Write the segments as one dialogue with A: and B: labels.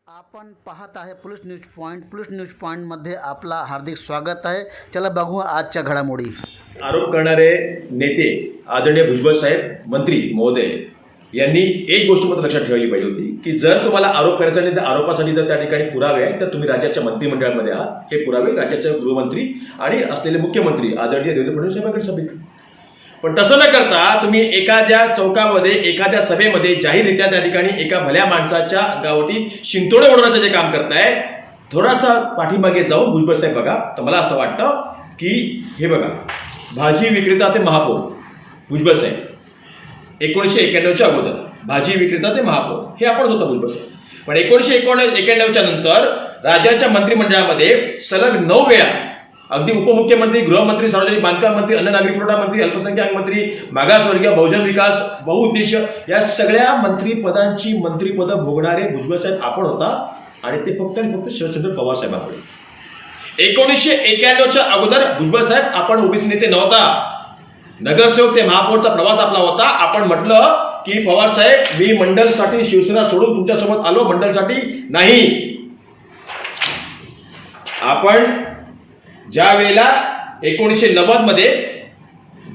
A: आपण पाहत आहे police news point. Police news पॉइंटमध्ये आपला हार्दिक स्वागत आहे. चला बघू आजच्या घडामोडी.
B: आरोप करणारे नेते आदरणीय भुजबळ साहेब मंत्री महोदय यांनी एक गोष्ट मात्र लक्षात ठेवली पाहिजे होती की जर तुम्हाला आरोप करायचा नाही तर आरोपासाठी जर त्या ठिकाणी पुरावे आहेत तर तुम्ही राज्याच्या मंत्रिमंडळामध्ये आहात. हे पुरावे राज्याचे गृहमंत्री आणि असलेले मुख्यमंत्री आदरणीय देवेंद्र फडणवीस साहेबांकडे सबमिट. पण तसं न करता तुम्ही एखाद्या चौकामध्ये एखाद्या सभेमध्ये जाहीररित्या त्या ठिकाणी एका भल्या माणसाच्या अंगावरती शिंतोडे ओढवण्याचं जे काम करताय, थोडासा पाठीमागे जाऊन भुजबळ साहेब बघा. तर मला असं वाटतं की हे बघा, भाजी विक्रेता ते महापौर भुजबळ साहेब 1991च्या अगोदर भाजी विक्रेता ते महापौर हे आपणच होता भुजबळ साहेब. पण 1991च्या नंतर राज्याच्या मंत्रिमंडळामध्ये सलग 9 वेळा अगदी उपमुख्यमंत्री, गृहमंत्री, सार्वजनिक बांधकाम मंत्री, अन्न नागरी पुरवठा मंत्री, अल्पसंख्याक मंत्री, मागासवर्गीय, बहुजन विकास, बहुउद्देश्य या सगळ्या मंत्रिपदांची मंत्रिपदं भोगणारे भुजबळ साहेब आपण होता. आणि ते फक्त आणि फक्त शरदचंद्र पवार साहेबांकडे. 1991च्या अगोदर भुजबळ साहेब आपण ओबीसी नेते नव्हता. नगरसेवक ते महापौरचा प्रवास आपला होता. आपण म्हटलं की पवार साहेब मी मंडलसाठी शिवसेना सोडून तुमच्यासोबत आलो, मंडलसाठी नाही. आपण ज्या वेळेला 1990 मध्ये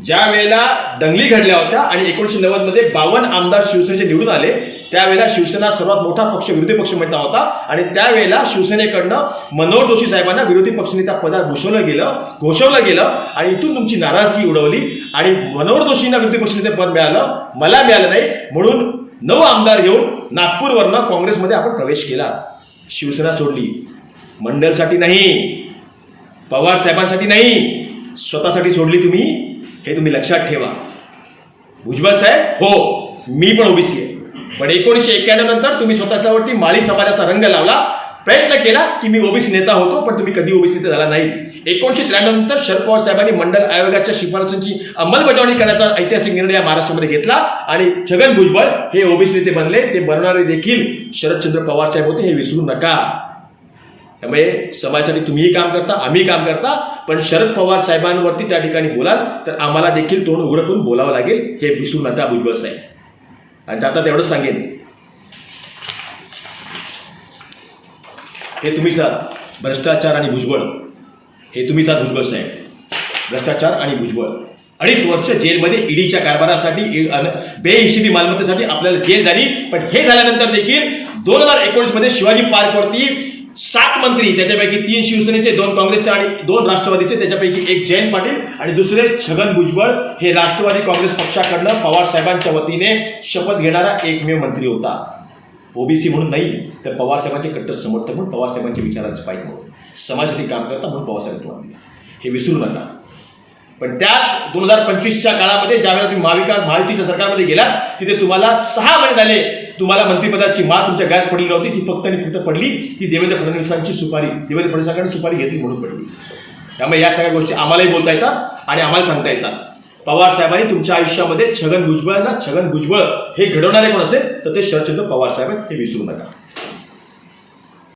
B: ज्या वेळेला दंगली घडल्या होत्या आणि 1990 मध्ये 52 आमदार शिवसेनेचे निवडून आले, त्यावेळेला शिवसेना सर्वात मोठा पक्ष, विरोधी पक्ष म्हणता होता. आणि त्यावेळेला शिवसेनेकडनं मनोहर जोशी साहेबांना विरोधी पक्षनेता पदात घोषवलं गेलं आणि इथून तुमची नाराजगी उडवली आणि मनोहर जोशींना विरोधी पक्षनेते पद मिळालं, मला मिळालं नाही. म्हणून 9 आमदार घेऊन नागपूरवरनं काँग्रेसमध्ये आपण प्रवेश केला. शिवसेना सोडली, मंडलसाठी नाही, पवार साहेबांसाठी नाही, स्वतःसाठी सोडली तुम्ही. हे तुम्ही लक्षात ठेवा. भुजबळ साहेब, हो मी पण ओबीसी आहे, पण 1991 नंतर तुम्ही स्वतःच्यावरती माळी समाजाचा रंग लावला, प्रयत्न केला की मी ओबीसी नेता होतो, पण तुम्ही कधी ओबीसी नेता झाला नाही. 1993 नंतर शरद पवार साहेबांनी मंडल आयोगाच्या शिफारसींची अंमलबजावणी करण्याचा ऐतिहासिक निर्णय महाराष्ट्रामध्ये घेतला आणि छगन भुजबळ हे ओबीसी नेते बनले. ते बनणारे देखील शरदचंद्र पवार साहेब होते, हे विसरू नका. त्यामुळे समाजासाठी तुम्हीही काम करता, आम्ही काम करता, पण शरद पवार साहेबांवरती त्या ठिकाणी बोलाल तर आम्हाला देखील तोंड उघडं करून बोलावं लागेल, हे विसरू नका भुजबळ साहेब. आणि आता तेवढंच सांगेन, हे तुम्हीच आहात भ्रष्टाचार आणि भुजबळ. हे तुम्हीच आहात भुजबळ साहेब, भ्रष्टाचार आणि भुजबळ. 2.5 वर्ष जेलमध्ये ईडीच्या कारभारासाठी, बेहिशेबी मालमत्तेसाठी आपल्याला जेल झाली. पण हे झाल्यानंतर देखील 2019 मध्ये शिवाजी पार्कवरती 7 मंत्री, त्याच्यापैकी 3 शिवसेनेचे, 2 काँग्रेसचे आणि 2 राष्ट्रवादीचे, त्याच्यापैकी 1 जयंत पाटील आणि दुसरे छगन भुजबळ हे राष्ट्रवादी काँग्रेस पक्षाकडनं पवार साहेबांच्या वतीने शपथ घेणारा एकमेव मंत्री होता. ओबीसी म्हणून नाही, तर पवार साहेबांचे कट्टर समर्थक म्हणून, पवार साहेबांच्या विचारांचे पाहिजे म्हणून, समाजासाठी काम करता म्हणून पवार साहेब तुम्हाला दिला. हे विसरू नका. पण त्याच 2025च्या काळामध्ये ज्यावेळेला तुम्ही महायुतीच्या सरकारमध्ये गेलात, तिथे तुम्हाला 6 महिने झाले तुम्हाला मंत्रिपदाची माळ तुमच्या गळ्यात पडली नव्हती. ती फक्त आणि फक्त पडली ती देवेंद्र फडणवीसांची सुपारी, देवेंद्र फडणवीसांकडे सुपारी घेतली म्हणून पडली. त्यामुळे या सगळ्या गोष्टी आम्हालाही बोलता येतात आणि आम्हाला सांगता येतात. पवार साहेबांनी तुमच्या आयुष्यामध्ये छगन भुजबळ हे घडवणारे कोण असेल तर ते शरदचंद्र पवार साहेब आहेत, हे विसरू नका.